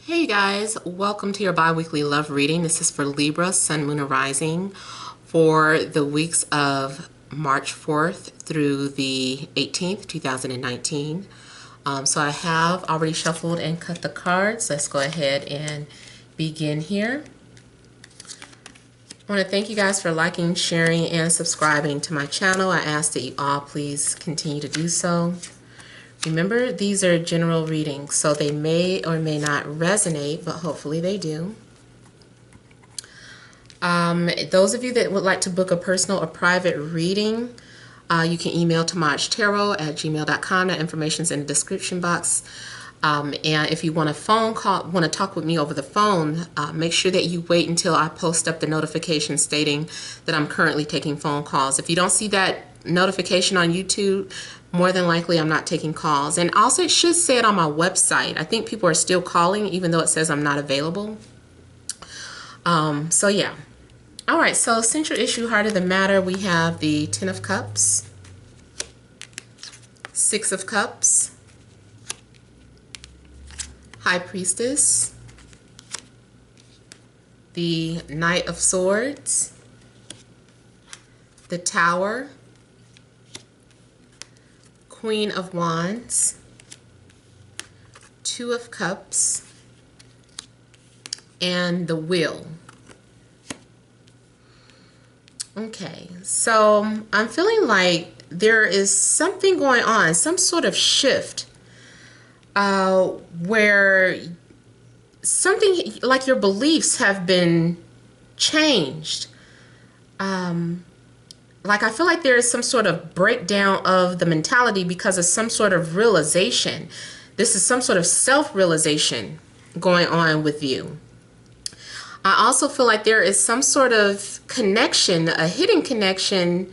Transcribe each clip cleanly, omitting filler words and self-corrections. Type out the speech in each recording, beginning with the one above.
Hey guys, welcome to your bi-weekly love reading. This is for Libra, Sun, Moon, and Rising for the weeks of March 4th through the 18th, 2019. So I have already shuffled and cut the cards. Let's go ahead and begin here. I want to thank you guys for liking, sharing, and subscribing to my channel. I ask that you all please continue to do so. Remember, these are general readings, so they may or may not resonate, but hopefully they do. Those of you that would like to book a personal or private reading, you can email TemajTarot@gmail.com. That information is in the description box. And if you want to talk with me over the phone, make sure that you wait until I post up the notification stating that I'm currently taking phone calls. If you don't see that notification on YouTube, more than likely I'm not taking calls. And also it should say it on my website. I think people are still calling even though it says I'm not available. So yeah. All right, so central issue, heart of the matter, we have the Ten of Cups, Six of Cups, High Priestess, the Knight of Swords, the Tower, Queen of Wands, Two of Cups, and the Wheel. Okay, so I'm feeling like there is something going on, some sort of shift where something like your beliefs have been changed. Like I feel like there is some sort of breakdown of the mentality because of some sort of realization. This is some sort of self-realization going on with you. I also feel like there is some sort of connection, a hidden connection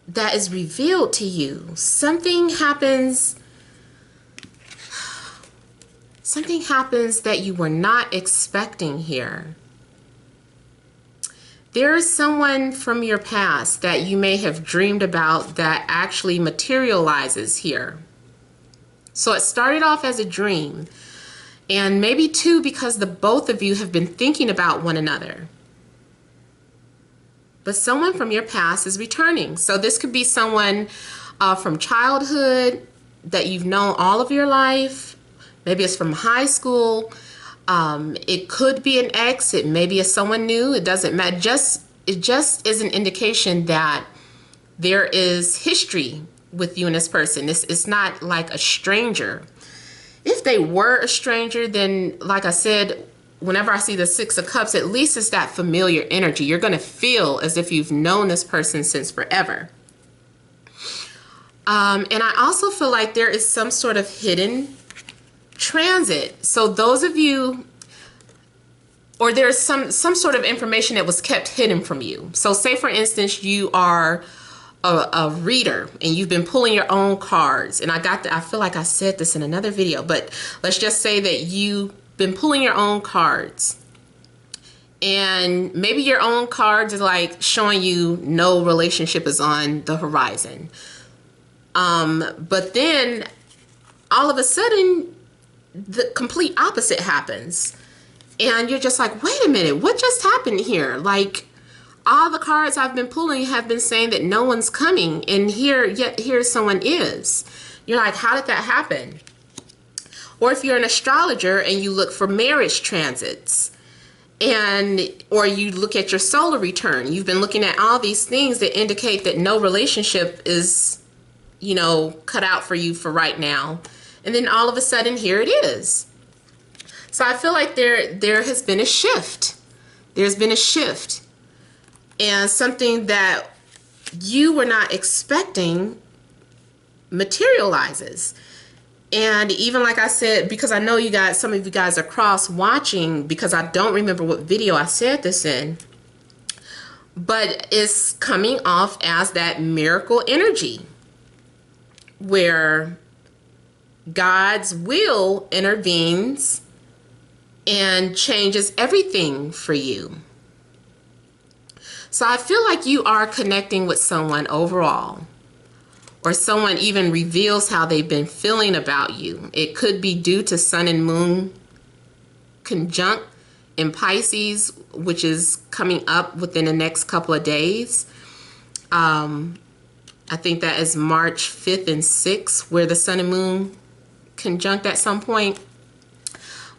that is revealed to you. Something happens that you were not expecting here. There is someone from your past that you may have dreamed about that actually materializes here. So it started off as a dream, and maybe too because the both of you have been thinking about one another. But someone from your past is returning. So this could be someone from childhood that you've known all of your life. Maybe it's from high school. It could be an ex. It maybe is someone new. It doesn't matter. It just is an indication that there is history with you and this person. It's not like a stranger. If they were a stranger, then like I said, whenever I see the Six of Cups, at least it's that familiar energy. You're going to feel as if you've known this person since forever. And I also feel like there is some sort of hidden transit. So those of you, or there's some sort of information that was kept hidden from you. So say for instance you are a reader and you've been pulling your own cards, and I feel like I said this in another video, but let's just say that you've been pulling your own cards, and maybe your own cards are like showing you no relationship is on the horizon, but then all of a sudden the complete opposite happens, and you're just like, wait a minute, what just happened here? Like, all the cards I've been pulling have been saying that no one's coming, and here someone is. You're like, how did that happen? Or if you're an astrologer and you look for marriage transits, or you look at your solar return, you've been looking at all these things that indicate that no relationship is, cut out for you for right now. And then all of a sudden, here it is. So I feel like there has been a shift. There's been a shift. And something that you were not expecting materializes. And even like I said, because I know some of you guys are cross watching, because I don't remember what video I said this in, but it's coming off as that miracle energy where God's will intervenes and changes everything for you. So I feel like you are connecting with someone overall, or someone even reveals how they've been feeling about you. It could be due to sun and moon conjunct in Pisces, which is coming up within the next couple of days. I think that is March 5th and 6th, where the sun and moon conjunct at some point.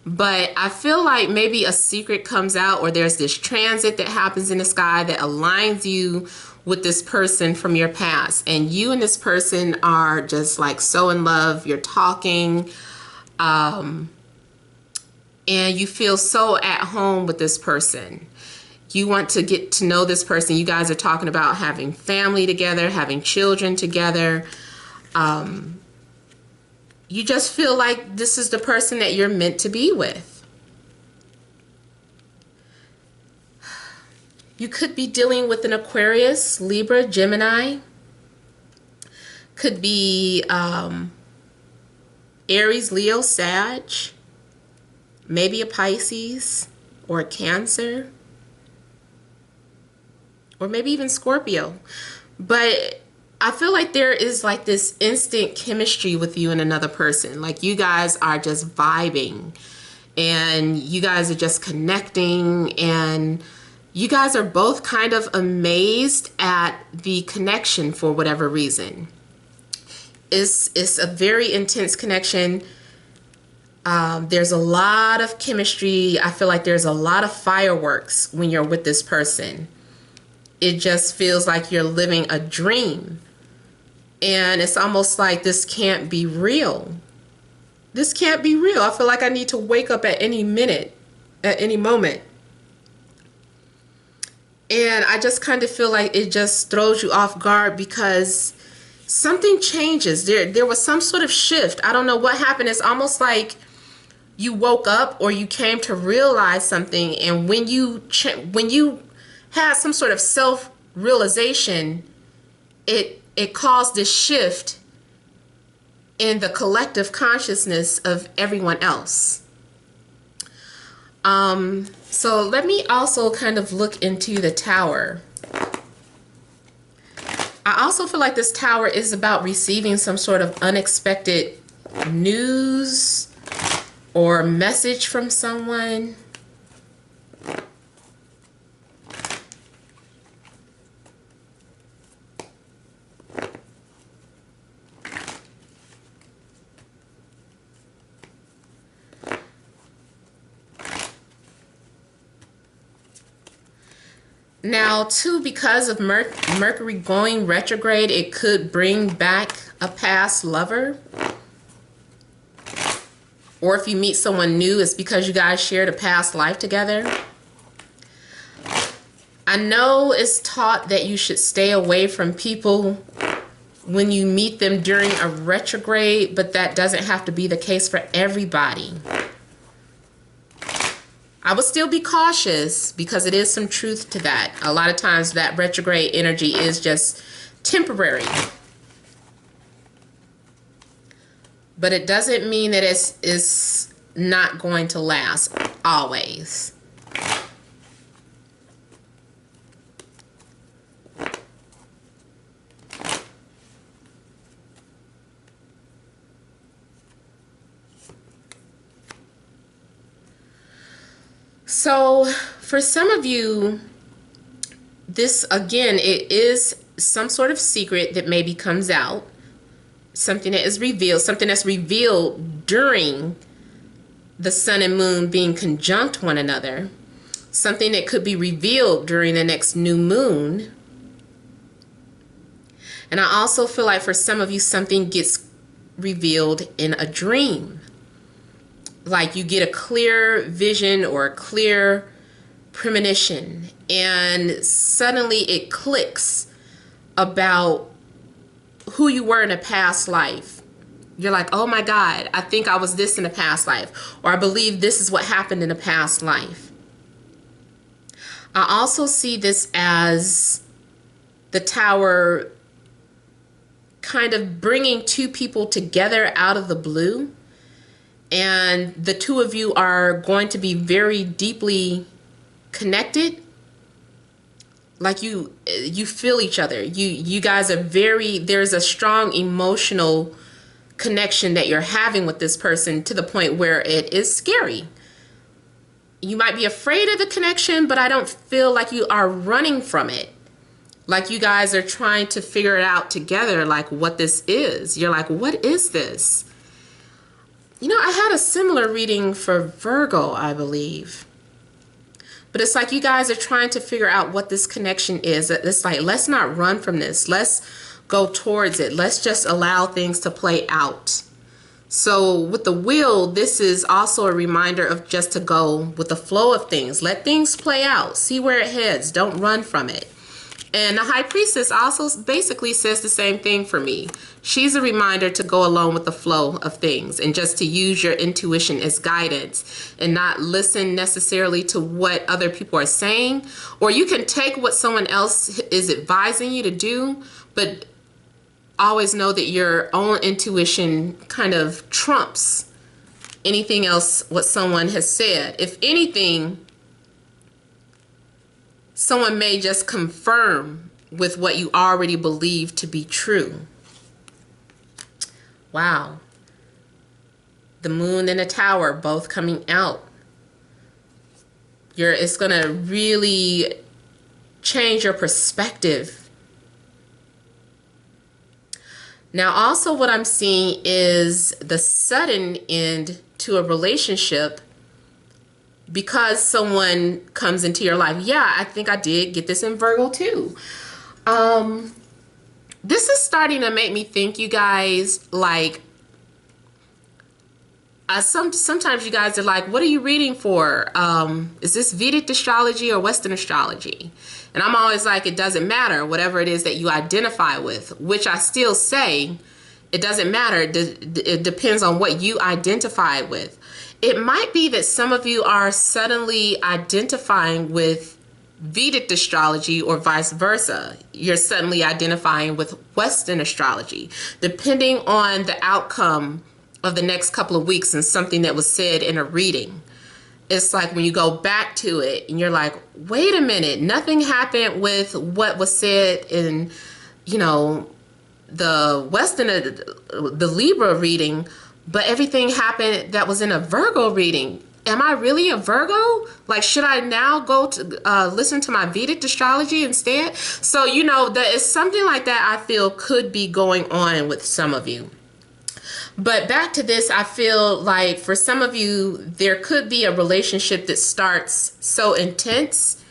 But I feel like maybe a secret comes out, or there's this transit that happens in the sky that aligns you with this person from your past. And you and this person are just like so in love. You're talking, and you feel so at home with this person. You want to get to know this person. You guys are talking about having family together, having children together. You just feel like this is the person that you're meant to be with. You could be dealing with an Aquarius, Libra, Gemini. Could be Aries, Leo, Sag. Maybe a Pisces or a Cancer. Or maybe even Scorpio. But I feel like there is like this instant chemistry with you and another person. Like you guys are just vibing and you guys are just connecting, and you guys are both kind of amazed at the connection for whatever reason. It's a very intense connection. There's a lot of chemistry. I feel like there's a lot of fireworks when you're with this person. It just feels like you're living a dream. And it's almost like this can't be real. This can't be real. I feel like I need to wake up at any minute, at any moment. And I just kind of feel like it just throws you off guard because something changes. There was some sort of shift. I don't know what happened. It's almost like you woke up or you came to realize something. And when you had some sort of self-realization, it caused this shift in the collective consciousness of everyone else. So let me also kind of look into the Tower. I also feel like this Tower is about receiving some sort of unexpected news or message from someone. Now, too, because of Mercury going retrograde, it could bring back a past lover. Or if you meet someone new, it's because you guys shared a past life together. I know it's taught that you should stay away from people when you meet them during a retrograde, but that doesn't have to be the case for everybody. I would still be cautious because it is some truth to that. A lot of times that retrograde energy is just temporary. But it doesn't mean that it's not going to last always. So for some of you, this again, it is some sort of secret that maybe comes out, something that is revealed, something that's revealed during the sun and moon being conjunct one another, something that could be revealed during the next new moon. And I also feel like for some of you, something gets revealed in a dream. Like you get a clear vision or a clear premonition, and suddenly it clicks about who you were in a past life. You're like, oh my God, I think I was this in a past life, or I believe this is what happened in a past life. I also see this as the Tower kind of bringing two people together out of the blue. And the two of you are going to be very deeply connected. Like you feel each other. You guys are there's a strong emotional connection that you're having with this person to the point where it is scary. you might be afraid of the connection, but I don't feel like you are running from it. Like you guys are trying to figure it out together, like what this is. You're like, what is this? You know, I had a similar reading for Virgo, I believe. But it's like you guys are trying to figure out what this connection is. It's like, let's not run from this. Let's go towards it. Let's just allow things to play out. So with the wheel, this is also a reminder of just to go with the flow of things. Let things play out. See where it heads. Don't run from it. And the High Priestess also basically says the same thing for me. She's a reminder to go along with the flow of things and just to use your intuition as guidance and not listen necessarily to what other people are saying. Or you can take what someone else is advising you to do, but always know that your own intuition kind of trumps anything else what someone has said. If anything, someone may just confirm with what you already believe to be true. Wow. The Moon and the Tower both coming out. It's going to really change your perspective. Now, also what I'm seeing is the sudden end to a relationship because someone comes into your life. Yeah, I think I did get this in Virgo too. This is starting to make me think, you guys, like, sometimes you guys are like, what are you reading for? Is this Vedic astrology or Western astrology? And I'm always like, it doesn't matter, whatever it is that you identify with, which I still say, it doesn't matter. It depends on what you identify with. It might be that some of you are suddenly identifying with Vedic astrology or vice versa. You're suddenly identifying with Western astrology, depending on the outcome of the next couple of weeks and something that was said in a reading. It's like when you go back to it and you're like, wait a minute, nothing happened with what was said in, you know, the Western, the Libra reading, but everything happened that was in a Virgo reading. Am I really a Virgo? Like, should I now go to listen to my Vedic astrology instead? So, you know, that is something like that I feel could be going on with some of you. But back to this, I feel like for some of you, there could be a relationship that starts so intense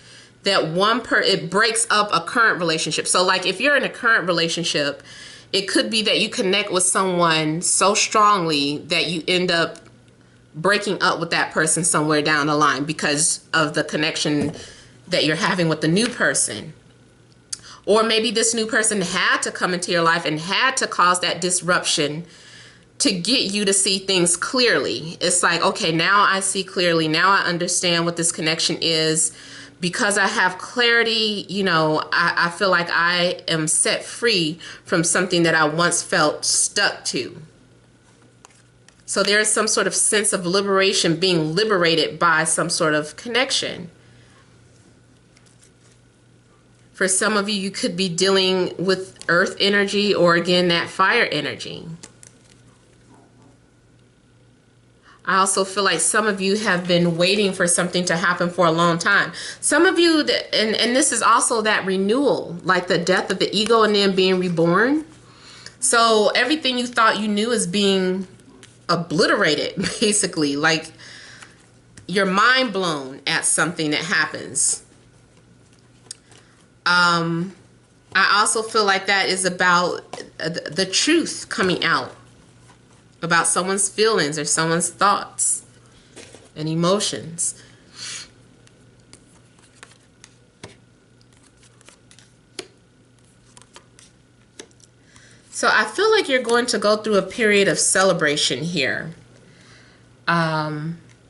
that it breaks up a current relationship. So like if you're in a current relationship, it could be that you connect with someone so strongly that you end up breaking up with that person somewhere down the line because of the connection that you're having with the new person. Or maybe this new person had to come into your life and had to cause that disruption to get you to see things clearly. It's like, okay, now I see clearly. Now I understand what this connection is. Because I have clarity, you know, I feel like I am set free from something that I once felt stuck to. So there is some sort of sense of liberation, being liberated by some sort of connection. For some of you, you could be dealing with earth energy or again, that fire energy. I also feel like some of you have been waiting for something to happen for a long time. Some of you, and this is also that renewal, like the death of the ego and then being reborn. So everything you thought you knew is being obliterated, basically. Like you're mind blown at something that happens. I also feel like that is about the truth coming out about someone's feelings or someone's thoughts and emotions. So I feel like you're going to go through a period of celebration here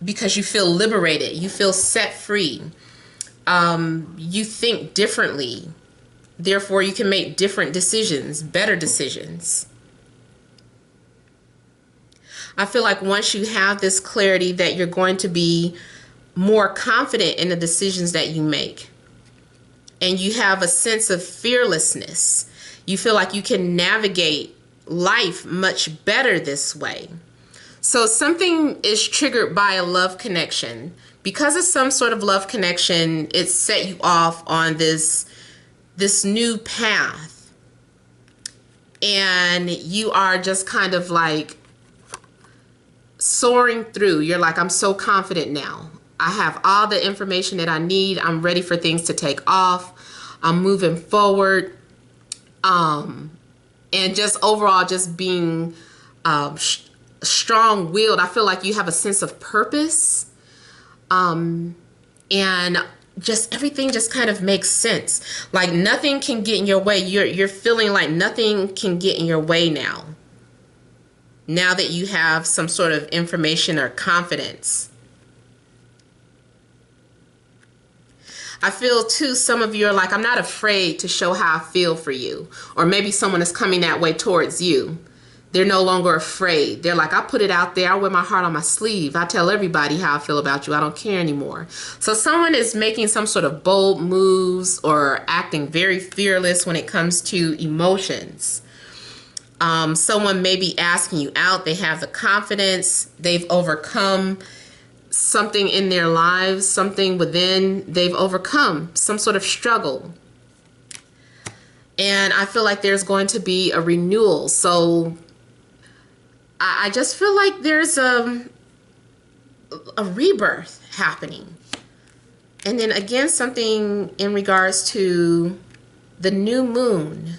because you feel liberated, you feel set free, you think differently, therefore you can make different decisions, better decisions. I feel like once you have this clarity that you're going to be more confident in the decisions that you make. And you have a sense of fearlessness. You feel like you can navigate life much better this way. So something is triggered by a love connection. Because of some sort of love connection, it set you off on this new path. And you are just kind of like soaring through. You're like, I'm so confident now. I have all the information that I need. I'm ready for things to take off. I'm moving forward. And just overall, just being strong-willed. I feel like you have a sense of purpose. And just everything just kind of makes sense. Like nothing can get in your way. You're feeling like nothing can get in your way now. Now that you have some sort of information or confidence. I feel too, some of you are like, I'm not afraid to show how I feel for you. Or maybe someone is coming that way towards you. They're no longer afraid. They're like, I put it out there. I wear my heart on my sleeve. I tell everybody how I feel about you. I don't care anymore. So someone is making some sort of bold moves or acting very fearless when it comes to emotions. Someone may be asking you out. They have the confidence. They've overcome something in their lives, something within. They've overcome some sort of struggle. And I feel like there's going to be a renewal. So I just feel like there's a rebirth happening. And then again, something in regards to the new moon.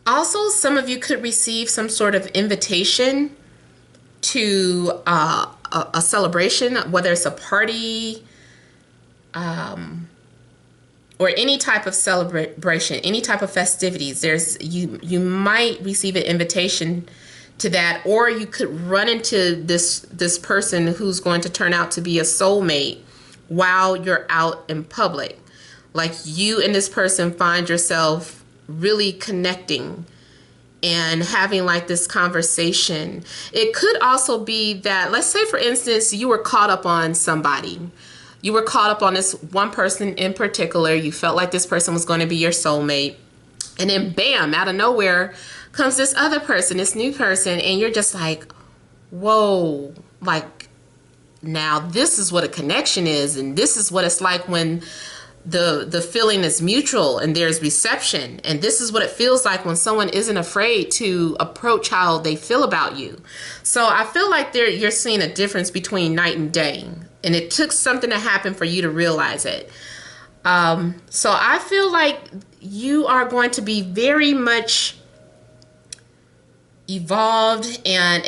Also, some of you could receive some sort of invitation to a celebration, whether it's a party, or any type of celebration, any type of festivities. You might receive an invitation to that, or you could run into this person who's going to turn out to be a soulmate while you're out in public. Like you and this person find yourself really connecting and having like this conversation. It could also be that, let's say for instance, you were caught up on somebody. You were caught up on this one person in particular. You felt like this person was going to be your soulmate. And then bam, out of nowhere comes this other person, this new person. And you're just like, whoa, like now this is what a connection is. And this is what it's like when the feeling is mutual and there's reception. And this is what it feels like when someone isn't afraid to approach how they feel about you. So I feel like you're seeing a difference between night and day. And it took something to happen for you to realize it. So I feel like you are going to be very much evolved and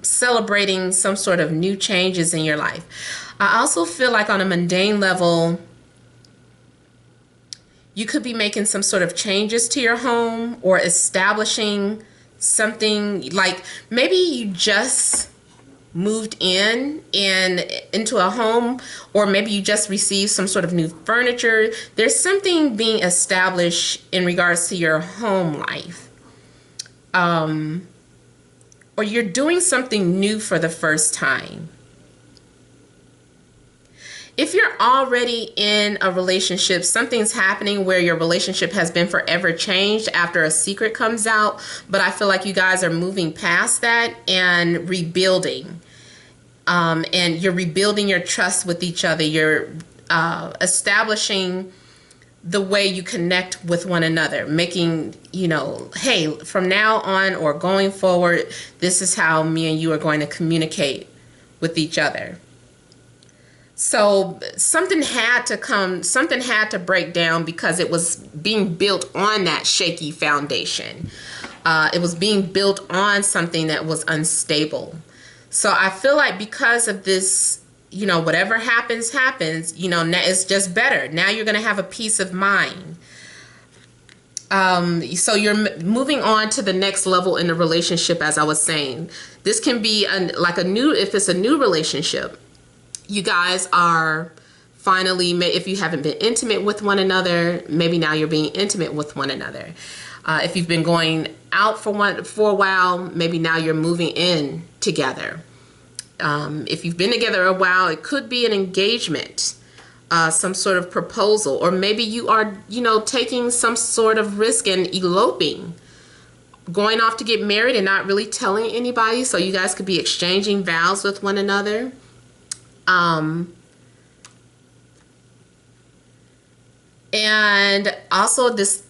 celebrating some sort of new changes in your life. I also feel like on a mundane level, you could be making some sort of changes to your home or establishing something, like maybe you just moved into a home, or maybe you just received some sort of new furniture. There's something being established in regards to your home life. Or you're doing something new for the first time. If you're already in a relationship, something's happening where your relationship has been forever changed after a secret comes out. But I feel like you guys are moving past that and rebuilding. And you're rebuilding your trust with each other. You're establishing the way you connect with one another, making, hey, from now on or going forward, this is how me and you are going to communicate with each other. So something had to break down because it was being built on that shaky foundation. It was being built on something that was unstable. So I feel like because of this, whatever happens, it's just better. Now you're going to have a peace of mind. So you're moving on to the next level in the relationship, as I was saying. This can be if it's a new relationship. You guys are finally, if you haven't been intimate with one another, maybe now you're being intimate with one another. If you've been going out for a while, maybe now you're moving in together. If you've been together a while, it could be an engagement. some sort of proposal, or maybe you are, you know, taking some sort of risk and eloping, going off to get married and not really telling anybody, so you guys could be exchanging vows with one another. And also this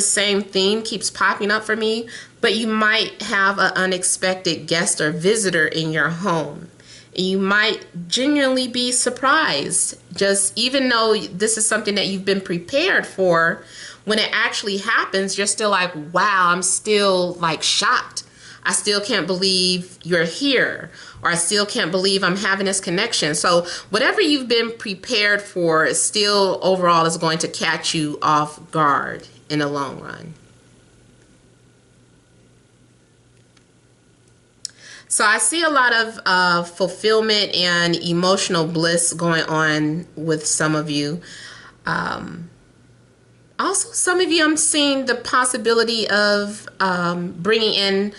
same theme keeps popping up for me, but you might have an unexpected guest or visitor in your home. You might genuinely be surprised, just even though this is something that you've been prepared for. When it actually happens, you're still like, wow, I'm still like shocked. I still can't believe you're here, or I still can't believe I'm having this connection. So whatever you've been prepared for still overall is going to catch you off guard in the long run. So I see a lot of fulfillment and emotional bliss going on with some of you. Also, some of you, I'm seeing the possibility of bringing in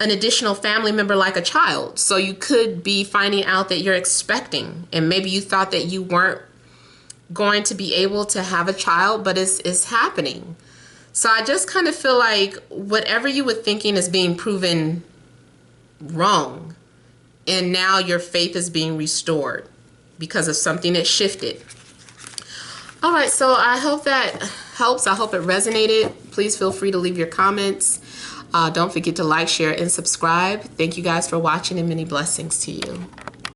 an additional family member, like a child. So you could be finding out that you're expecting, and maybe you thought that you weren't going to be able to have a child, but it's happening. So I just kind of feel like whatever you were thinking is being proven wrong, and now your faith is being restored because of something that shifted. All right, so I hope that helps. I hope it resonated. Please feel free to leave your comments. Don't forget to like, share, and subscribe. Thank you guys for watching, and many blessings to you.